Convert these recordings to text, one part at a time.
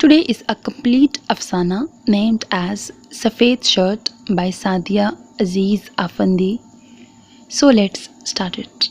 Today is a complete afsana named as Safed Shirt by Sadia Aziz Afandi. So let's start it.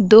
2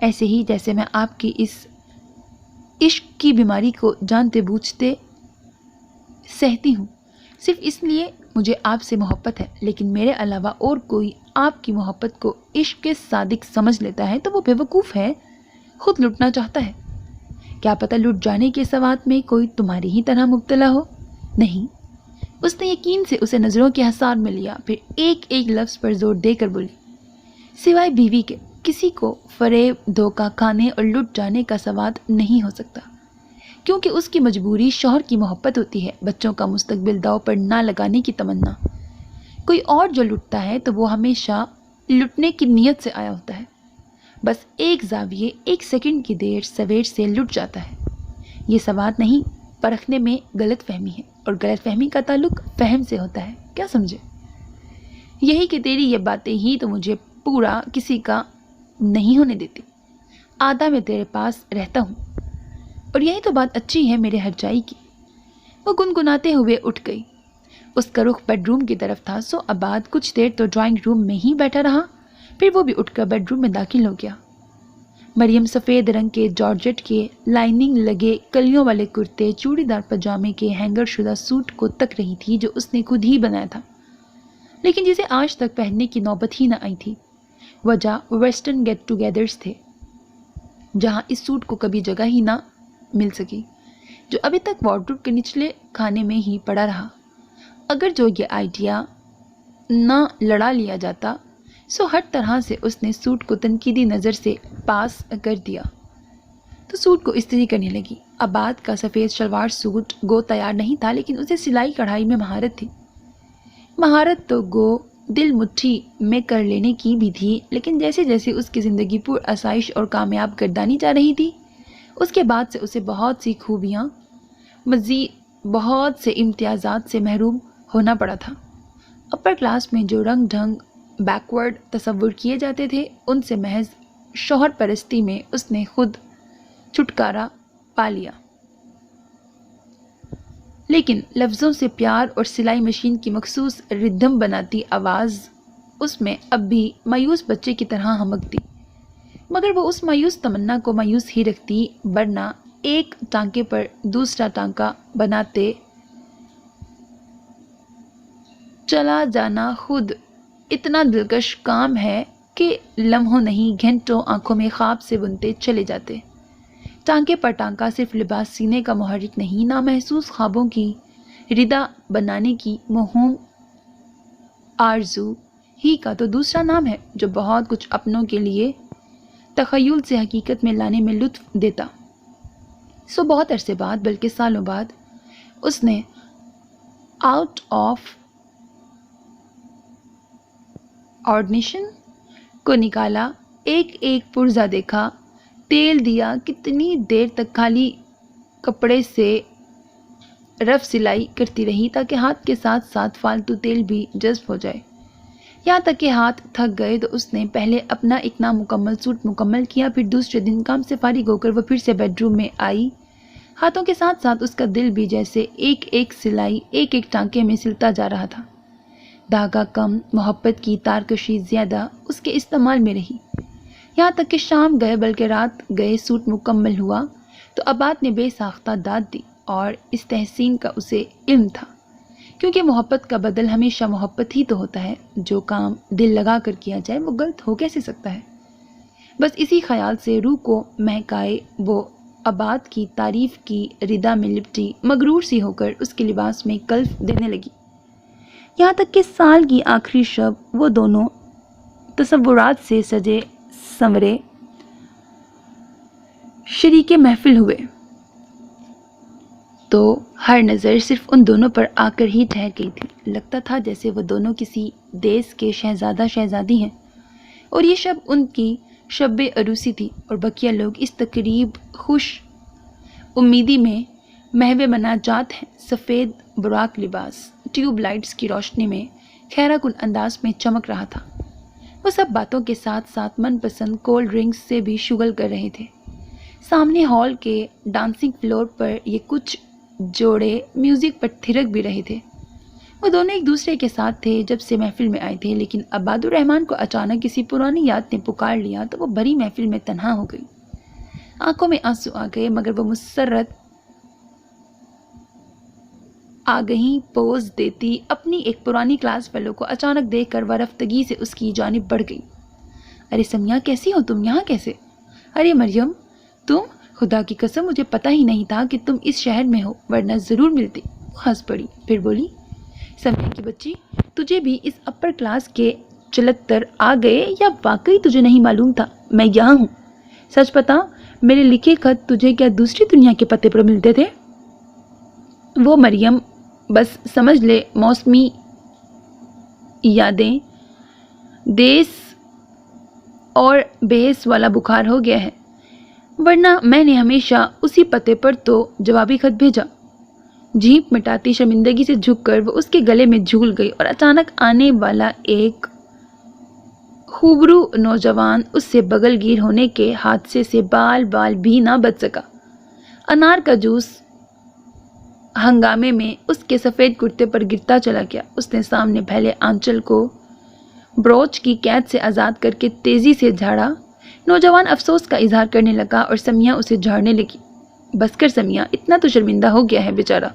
ایسے ہی جیسے میں آپ کی اس عشق کی بیماری کو جانتے بوجھتے سہتی ہوں، صرف اس لیے مجھے آپ سے محبت ہے، لیکن میرے علاوہ اور کوئی آپ کی محبت کو عشق کے صادق سمجھ لیتا ہے تو وہ بیوقوف ہے، خود لٹنا چاہتا ہے۔ کیا پتہ لٹ جانے کے سوات میں کوئی تمہاری ہی طرح مبتلا ہو؟ نہیں، اس نے یقین سے اسے نظروں کے حصار میں لیا، پھر ایک ایک لفظ پر زور دے کر بولی، سوائے بیوی کے کسی کو فریب، دھوکہ کھانے اور لٹ جانے کا سواد نہیں ہو سکتا، کیونکہ اس کی مجبوری شوہر کی محبت ہوتی ہے، بچوں کا مستقبل داؤ پر نہ لگانے کی تمنا۔ کوئی اور جو لٹتا ہے تو وہ ہمیشہ لٹنے کی نیت سے آیا ہوتا ہے، بس ایک زاویے، ایک سیکنڈ کی دیر سویر سے لٹ جاتا ہے۔ یہ سواد نہیں، پرکھنے میں غلط فہمی ہے، اور غلط فہمی کا تعلق فہم سے ہوتا ہے، کیا سمجھے؟ یہی کہ تیری یہ باتیں ہی تو مجھے پورا کسی کا نہیں ہونے دیتی، آدھا میں تیرے پاس رہتا ہوں، اور یہی تو بات اچھی ہے میرے ہرجائی کی۔ وہ گنگناتے ہوئے اٹھ گئی، اس کا رخ بیڈ روم کی طرف تھا، سو عباد کچھ دیر تو ڈرائنگ روم میں ہی بیٹھا رہا، پھر وہ بھی اٹھ کر بیڈ روم میں داخل ہو گیا۔ مریم سفید رنگ کے جارجٹ کے لائننگ لگے کلیوں والے کرتے، چوڑی دار پاجامے کے ہینگر شدہ سوٹ کو تک رہی تھی جو اس نے خود ہی بنایا تھا، لیکن جسے آج تک پہننے کی نوبت ہی نہ آئی تھی۔ وجہ ویسٹرن گیٹ ٹوگیدرز تھے، جہاں اس سوٹ کو کبھی جگہ ہی نہ مل سکی، جو ابھی تک وارڈروب کے نچلے کھانے میں ہی پڑا رہا۔ اگر جو یہ آئیڈیا نہ لڑا لیا جاتا، سو ہر طرح سے اس نے سوٹ کو تنقیدی نظر سے پاس کر دیا تو سوٹ کو استری کرنے لگی۔ عباد کا سفید شلوار سوٹ گو تیار نہیں تھا، لیکن اسے سلائی کڑھائی میں مہارت تھی۔ مہارت تو گو دل مٹھی میں کر لینے کی بھی تھی، لیکن جیسے جیسے اس کی زندگی پر آسائش اور کامیاب گردانی جا رہی تھی، اس کے بعد سے اسے بہت سی خوبیاں، مزید بہت سے امتیازات سے محروم ہونا پڑا تھا۔ اپر کلاس میں جو رنگ ڈھنگ بیکورڈ تصور کیے جاتے تھے، ان سے محض شوہر پرستی میں اس نے خود چھٹکارا پا لیا۔ لیکن لفظوں سے پیار اور سلائی مشین کی مخصوص ردھم بناتی آواز اس میں اب بھی مایوس بچے کی طرح ہمکتی، مگر وہ اس مایوس تمنا کو مایوس ہی رکھتی، ورنہ ایک ٹانکے پر دوسرا ٹانکا بناتے چلا جانا خود اتنا دلکش کام ہے کہ لمحوں نہیں گھنٹوں آنکھوں میں خواب سے بنتے چلے جاتے۔ ٹانکے پر ٹانکا صرف لباس سینے کا محرک نہیں، نامحسوس خوابوں کی ردا بنانے کی مہم آرزو ہی کا تو دوسرا نام ہے، جو بہت کچھ اپنوں کے لیے تخیل سے حقیقت میں لانے میں لطف دیتا۔ سو بہت عرصے بعد، بلکہ سالوں بعد، اس نے آؤٹ آف آرڈینیشن کو نکالا، ایک ایک پرزہ دیکھا، تیل دیا، کتنی دیر تک خالی کپڑے سے رف سلائی کرتی رہی تاکہ ہاتھ کے ساتھ ساتھ فالتو تیل بھی جذب ہو جائے۔ یہاں تک کہ ہاتھ تھک گئے تو اس نے پہلے اپنا ایک نامکمل سوٹ مکمل کیا، پھر دوسرے دن کام سے فارغ ہو کر وہ پھر سے بیڈ روم میں آئی، ہاتھوں کے ساتھ ساتھ اس کا دل بھی جیسے ایک ایک سلائی ایک ایک ٹانکے میں سلتا جا رہا تھا۔ دھاگا کم، محبت کی تارکشی زیادہ اس کے استعمال میں رہی، یہاں تک کہ شام گئے بلکہ رات گئے سوٹ مکمل ہوا تو عباد نے بے ساختہ داد دی، اور اس تحسین کا اسے علم تھا، کیونکہ محبت کا بدل ہمیشہ محبت ہی تو ہوتا ہے، جو کام دل لگا کر کیا جائے وہ غلط ہو کیسے سکتا ہے۔ بس اسی خیال سے روح کو مہکائے وہ عباد کی تعریف کی ردا میں لپٹی، مغرور سی ہو کر اس کے لباس میں کلف دینے لگی، یہاں تک کہ سال کی آخری شب وہ دونوں تصورات سے سجے سنورے شریک محفل ہوئے تو ہر نظر صرف ان دونوں پر آ کر ہی ٹھہر گئی تھی۔ لگتا تھا جیسے وہ دونوں کسی دیس کے شہزادہ شہزادی ہیں، اور یہ شب ان کی شب عروسی تھی، اور بقیہ لوگ اس تقریب خوش امیدی میں محو مناجات ہیں۔ سفید براق لباس ٹیوب لائٹس کی روشنی میں خیرہ کن انداز میں چمک رہا تھا۔ وہ سب باتوں کے ساتھ ساتھ من پسند کولڈ ڈرنکس سے بھی شغل کر رہے تھے۔ سامنے ہال کے ڈانسنگ فلور پر یہ کچھ جوڑے میوزک پر تھرک بھی رہے تھے۔ وہ دونوں ایک دوسرے کے ساتھ تھے جب سے محفل میں آئے تھے، لیکن عباد الرحمن کو اچانک کسی پرانی یاد نے پکار لیا تو وہ بھری محفل میں تنہا ہو گئی۔ آنکھوں میں آنسو آ گئے، مگر وہ مسرت آگہی پوز دیتی اپنی ایک پرانی کلاس فیلو کو اچانک دیکھ کر وہ رفتگی سے اس کی جانب بڑھ گئی۔ ارے سمیہ، کیسی ہو تم؟ یہاں کیسے؟ ارے مریم، تم؟ خدا کی قسم مجھے پتہ ہی نہیں تھا کہ تم اس شہر میں ہو، ورنہ ضرور ملتی۔ وہ ہنس پڑی، پھر بولی، سمیہ کی بچی، تجھے بھی اس اپر کلاس کے چلتر آ گئے یا واقعی تجھے نہیں معلوم تھا میں یہاں ہوں؟ سچ بتا، میرے لکھے خط تجھے کیا دوسری دنیا کے پتے پر ملتے تھے؟ وہ مریم، بس سمجھ لے موسمی یادیں، دیس اور بیس والا بخار ہو گیا ہے، ورنہ میں نے ہمیشہ اسی پتے پر تو جوابی خط بھیجا۔ جھیپ مٹاتی شرمندگی سے جھک کر وہ اس کے گلے میں جھول گئی اور اچانک آنے والا ایک خوبرو نوجوان اس سے بغل گیر ہونے کے حادثے سے بال بھی نہ بچ سکا۔ انار کا جوس ہنگامے میں اس کے سفید کرتے پر گرتا چلا گیا۔ اس نے سامنے پھیلے آنچل کو بروچ کی قید سے آزاد کر کے تیزی سے جھاڑا۔ نوجوان افسوس کا اظہار کرنے لگا اور سمیہ اسے جھاڑنے لگی۔ بس کر سمیہ، اتنا تو شرمندہ ہو گیا ہے بیچارہ،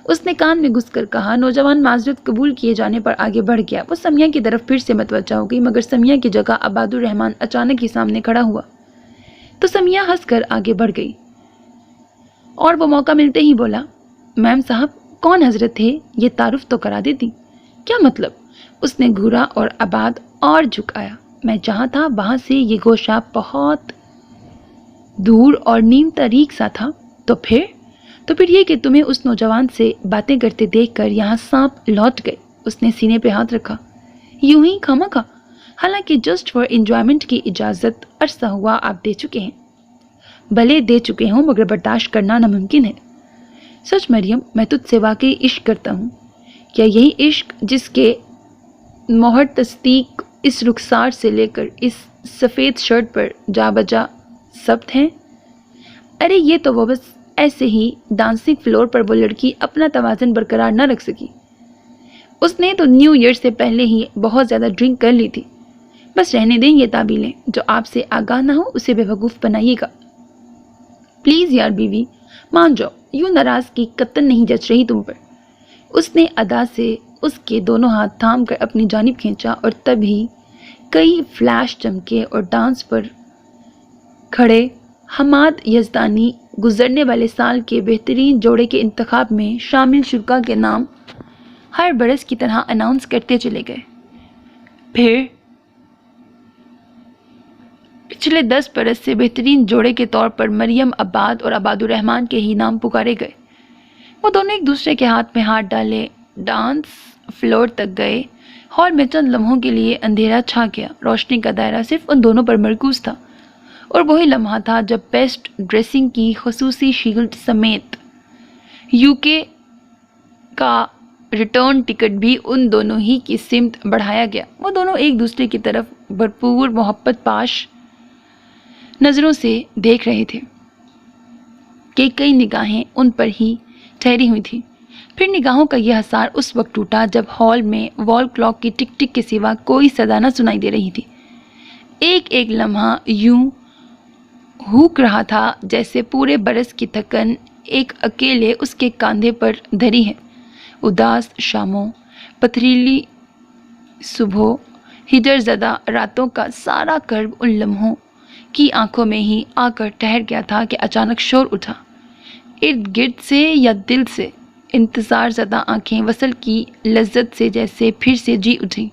اس نے کان میں گھس کر کہا۔ نوجوان معذرت قبول کیے جانے پر آگے بڑھ گیا۔ وہ سمیہ کی طرف پھر سے متوجہ ہو گئی، مگر سمیہ کی جگہ عباد الرحمن اچانک ہی سامنے کھڑا ہوا تو سمیہ ہنس کر آگے بڑھ گئی اور وہ موقع ملتے ہی بولا، میم صاحب، کون حضرت تھے؟ یہ تعارف تو کرا دیتی۔ کیا مطلب؟ اس نے گھورا اور عباد اور جھکایا۔ میں جہاں تھا وہاں سے یہ گوشہ بہت دور اور نیم تاریک سا تھا۔ تو پھر یہ کہ تمہیں اس نوجوان سے باتیں کرتے دیکھ کر یہاں سانپ لوٹ گئے۔ اس نے سینے پہ ہاتھ رکھا، یوں ہی خامخواہ، حالانکہ جسٹ فار انجوائمنٹ کی اجازت عرصہ ہوا آپ دے چکے ہیں۔ بھلے دے چکے ہوں، مگر برداشت کرنا ناممکن ہے۔ سچ مریم، میں تجھ سے واقعی عشق کرتا ہوں۔ کیا یہی عشق جس کے مہر تصدیق اس رخسار سے لے کر اس سفید شرٹ پر جا بجا ثبت ہیں؟ ارے یہ تو وہ بس ایسے ہی ڈانسنگ فلور پر وہ لڑکی اپنا توازن برقرار نہ رکھ سکی۔ اس نے تو نیو ایئر سے پہلے ہی بہت زیادہ ڈرنک کر لی تھی۔ بس رہنے دیں یہ تعبیلیں، جو آپ سے آگاہ نہ ہو اسے بے وقوف بنائیے گا۔ پلیز یار بیوی، مان جاؤ، یوں ناراضگی قطعاً نہیں جچ رہی تم پر۔ اس نے ادا سے اس کے دونوں ہاتھ تھام کر اپنی جانب کھینچا اور تبھی کئی فلیش چمکے اور ڈانس پر کھڑے حماد یزدانی گزرنے والے سال کے بہترین جوڑے کے انتخاب میں شامل شرکاء کے نام ہر برس کی طرح اناؤنس کرتے چلے گئے۔ پھر پچھلے 10 برس سے بہترین جوڑے کے طور پر مریم عباد اور عباد الرحمن کے ہی نام پکارے گئے۔ وہ دونوں ایک دوسرے کے ہاتھ میں ہاتھ ڈالے ڈانس فلور تک گئے۔ ہال میں چند لمحوں کے لیے اندھیرا چھا گیا۔ روشنی کا دائرہ صرف ان دونوں پر مرکوز تھا، اور وہی لمحہ تھا جب بیسٹ ڈریسنگ کی خصوصی شیلڈ سمیت UK کا ریٹرن ٹکٹ بھی ان دونوں ہی کی سمت بڑھایا گیا۔ وہ دونوں ایک دوسرے کی طرف بھرپور محبت پاش نظروں سے دیکھ رہے تھے کہ کئی نگاہیں ان پر ہی ٹھہری ہوئی تھیں۔ پھر نگاہوں کا یہ حصار اس وقت ٹوٹا جب ہال میں وال کلاک کی ٹک ٹک کے سوا کوئی صدا نہ سنائی دے رہی تھی۔ ایک ایک لمحہ یوں ہوک رہا تھا جیسے پورے برس کی تھکن ایک اکیلے اس کے کاندھے پر دھری ہے۔ اداس شاموں، پتھریلی صبحوں، ہجر زدہ راتوں کا سارا کرب ان لمحوں کی آنکھوں میں ہی آ کر ٹھہر گیا تھا کہ اچانک شور اٹھا، ارد گرد سے یا دل سے۔ انتظار زدہ آنکھیں وصل کی لذت سے جیسے پھر سے جی اٹھیں۔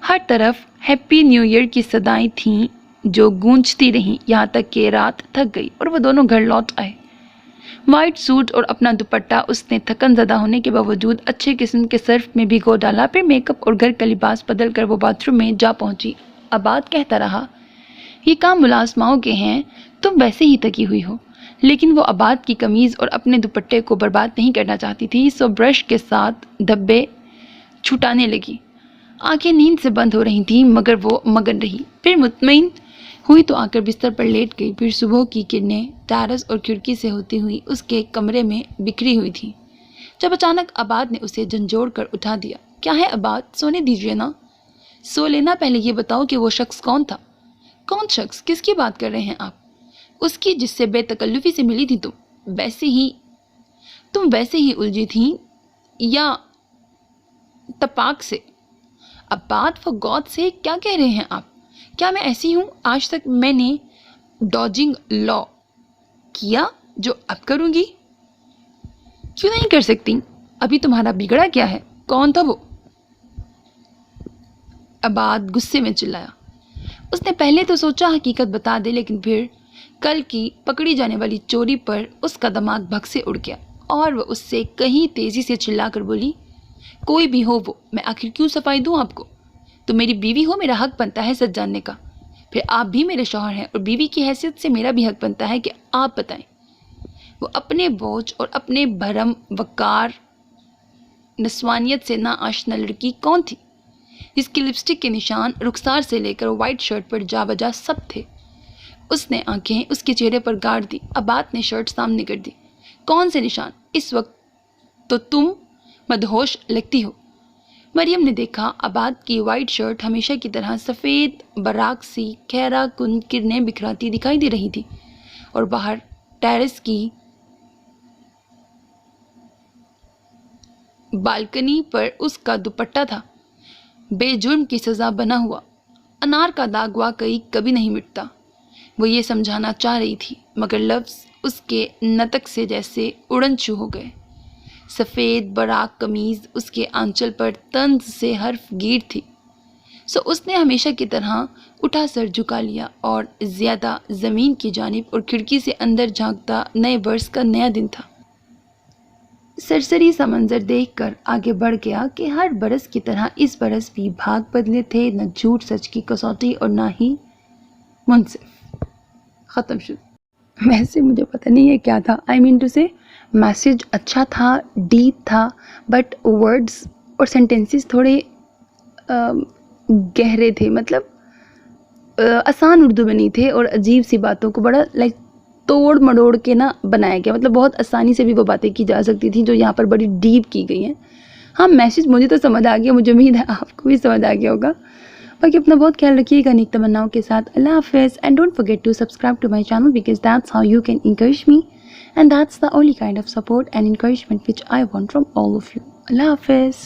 ہر طرف ہیپی نیو ایئر کی صدائیں تھیں جو گونجتی رہیں، یہاں تک کہ رات تھک گئی اور وہ دونوں گھر لوٹ آئے۔ وائٹ سوٹ اور اپنا دوپٹہ اس نے تھکن زدہ ہونے کے باوجود اچھے قسم کے سرف میں بھگو ڈالا۔ پھر میک اپ اور گھر کا لباس بدل کر وہ باتھ روم میں جا پہنچی۔ عباد کہتا رہا، یہ کام ملازماؤں کے ہیں، تم ویسے ہی تھکی ہوئی ہو۔ لیکن وہ عباد کی قمیض اور اپنے دوپٹے کو برباد نہیں کرنا چاہتی تھی، سو برش کے ساتھ دھبے چھٹانے لگی۔ آنکھیں نیند سے بند ہو رہی تھیں، مگر وہ مگن رہی۔ پھر مطمئن ہوئی تو آ کر بستر پر لیٹ گئی۔ پھر صبح کی کرنیں ٹیرس اور کھڑکی سے ہوتی ہوئی اس کے کمرے میں بکھری ہوئی تھیں۔ جب اچانک عباد نے اسے جھنجھوڑ کر اٹھا دیا۔ کیا ہے عباد، سونے دیجیے نا۔ سو لینا، پہلے یہ بتاؤ کہ وہ شخص کون تھا؟ کون شخص؟ کس کی بات کر رہے ہیں آپ؟ اس کی جس سے بے تکلفی سے ملی تھی تم ویسے ہی الجھی تھیں یا تپاک سے؟ عباد فار گاڈ سے کیا کہہ رہے ہیں آپ؟ کیا میں ایسی ہوں؟ آج تک میں نے ڈاجنگ لا کیا جو اب کروں گی؟ کیوں نہیں کر سکتی؟ ابھی تمہارا بگڑا کیا ہے؟ کون تھا وہ؟ عباد غصے میں چلایا۔ اس نے پہلے تو سوچا حقیقت بتا دے، لیکن پھر کل کی پکڑی جانے والی چوری پر اس کا دماغ بھگ سے اڑ گیا اور وہ اس سے کہیں تیزی سے چلا کر بولی، کوئی بھی ہو وہ، میں آخر کیوں صفائی دوں آپ کو؟ تم میری بیوی ہو، میرا حق بنتا ہے سچ جاننے کا۔ پھر آپ بھی میرے شوہر ہیں اور بیوی کی حیثیت سے میرا بھی حق بنتا ہے کہ آپ بتائیں، وہ اپنے بوجھ اور اپنے بھرم وقار نسوانیت سے ناآشنا لڑکی کون تھی جس کی لپسٹک کے نشان رخسار سے لے کر وائٹ شرٹ پر جا بجا سب تھے؟ اس نے آنکھیں اس کے چہرے پر گاڑ دی۔ عباد نے شرٹ سامنے کر دی۔ کون سے نشان؟ اس وقت تو تم مدہوش لگتی ہو۔ مریم نے دیکھا عباد کی وائٹ شرٹ ہمیشہ کی طرح سفید براق سی خیرہ کن کرنیں بکھراتی دکھائی دے رہی تھی اور باہر ٹیرس کی بالکنی پر اس کا دوپٹہ تھا، بے جرم کی سزا بنا ہوا۔ انار کا داغ واقعی کبھی نہیں مٹتا، وہ یہ سمجھانا چاہ رہی تھی، مگر لفظ اس کے نطق سے جیسے اڑن چھو ہو گئے۔ سفید براق قمیض اس کے آنچل پر طنز سے حرف گیر تھی، سو اس نے ہمیشہ کی طرح اٹھا سر جھکا لیا اور زیادہ زمین کی جانب اور کھڑکی سے اندر جھانکتا نئے برس کا نیا دن تھا۔ سرسری سا منظر دیکھ کر آگے بڑھ گیا کہ ہر برس کی طرح اس برس بھی بھاگ بدلے تھے، نہ جھوٹ سچ کی کسوٹی اور نہ ہی منصف۔ ختم شد۔ ویسے مجھے پتہ نہیں ہے کیا تھا، آئی مین ٹو سے میسیج اچھا تھا، ڈیپ تھا، بٹ ورڈز اور سینٹینسز تھوڑے گہرے تھے، مطلب آسان اردو میں نہیں تھے اور عجیب سی باتوں کو بڑا توڑ مڑوڑ کے بنایا گیا، مطلب بہت آسانی سے بھی وہ باتیں کی جا سکتی تھیں جو یہاں پر بڑی ڈیپ کی گئی ہیں۔ ہاں، میسیج مجھے تو سمجھ آ گیا، مجھے امید ہے آپ کو بھی سمجھ آ گیا ہوگا۔ باقی اپنا بہت خیال رکھیے گا نیک تمناؤں کے ساتھ۔ اللہ حافظ، and don't forget to subscribe to my channel because that's how you can encourage me and that's the only kind of support and encouragement which I want from all of you. Allah Hafiz.